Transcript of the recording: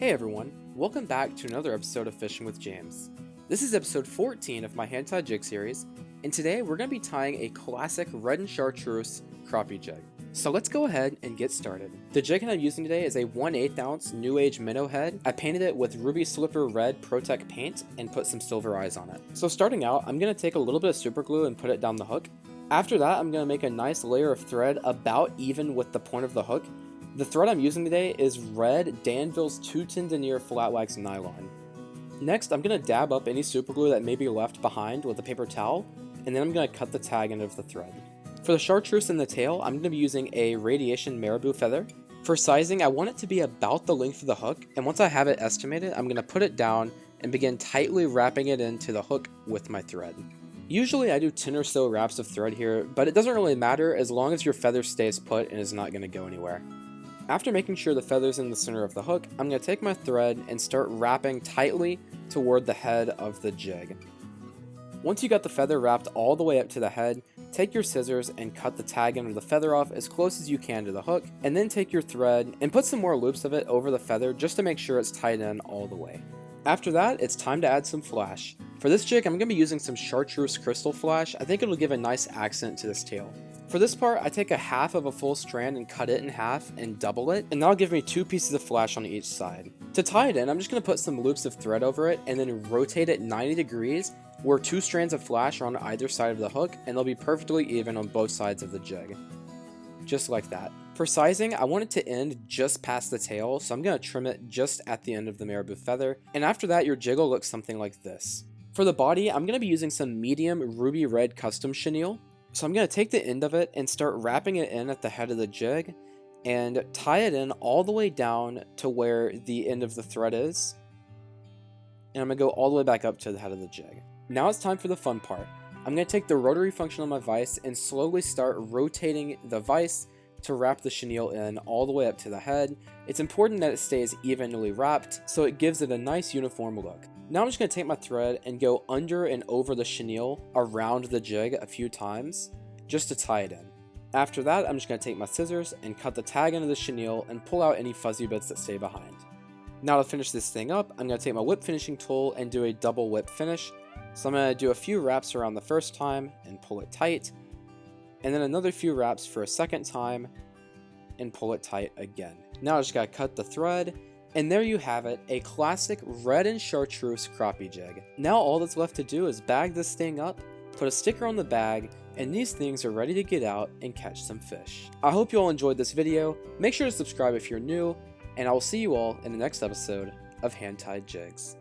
Hey everyone, welcome back to another episode of Fishing with James. This is episode 14 of my hand-tied jig series, and today we're going to be tying a classic Red and Chartreuse crappie jig. So let's go ahead and get started. The jig I'm using today is a 1/8 ounce New Age minnow head. I painted it with Ruby Slipper Red Protect paint and put some silver eyes on it. So starting out, I'm going to take a little bit of super glue and put it down the hook. After that, I'm going to make a nice layer of thread about even with the point of the hook. The thread I'm using today is red Danville's 210 denier flat wax nylon. Next, I'm going to dab up any super glue that may be left behind with a paper towel, and then I'm going to cut the tag end of the thread. For the chartreuse in the tail, I'm going to be using a radiation marabou feather. For sizing, I want it to be about the length of the hook, and once I have it estimated, I'm going to put it down and begin tightly wrapping it into the hook with my thread. Usually I do 10 or so wraps of thread here, but it doesn't really matter as long as your feather stays put and is not going to go anywhere. After making sure the feather's in the center of the hook, I'm going to take my thread and start wrapping tightly toward the head of the jig. Once you got the feather wrapped all the way up to the head, take your scissors and cut the tag end of the feather off as close as you can to the hook, and then take your thread and put some more loops of it over the feather just to make sure it's tied in all the way. After that, it's time to add some flash. For this jig, I'm going to be using some chartreuse crystal flash. I think it'll give a nice accent to this tail. For this part, I take a half of a full strand and cut it in half and double it, and that'll give me 2 pieces of flash on each side. To tie it in, I'm just going to put some loops of thread over it and then rotate it 90 degrees where 2 strands of flash are on either side of the hook, and they'll be perfectly even on both sides of the jig. Just like that. For sizing, I want it to end just past the tail, so I'm going to trim it just at the end of the marabou feather, and after that your jig will look something like this. For the body, I'm going to be using some medium ruby red custom chenille. So I'm going to take the end of it and start wrapping it in at the head of the jig and tie it in all the way down to where the end of the thread is. And I'm going to go all the way back up to the head of the jig. Now it's time for the fun part. I'm going to take the rotary function on my vise and slowly start rotating the vise to wrap the chenille in all the way up to the head. It's important that it stays evenly wrapped so it gives it a nice uniform look. Now I'm just going to take my thread and go under and over the chenille around the jig a few times just to tie it in. After that, I'm just going to take my scissors and cut the tag end of the chenille and pull out any fuzzy bits that stay behind. Now to finish this thing up, I'm going to take my whip finishing tool and do a double whip finish. So I'm going to do a few wraps around the first time and pull it tight, and then another few wraps for a second time and pull it tight again. Now I just got to cut the thread. And there you have it, a classic Red and Chartreuse crappie jig. Now all that's left to do is bag this thing up, put a sticker on the bag, and these things are ready to get out and catch some fish. I hope you all enjoyed this video. Make sure to subscribe if you're new, and I will see you all in the next episode of Hand Tied Jigs.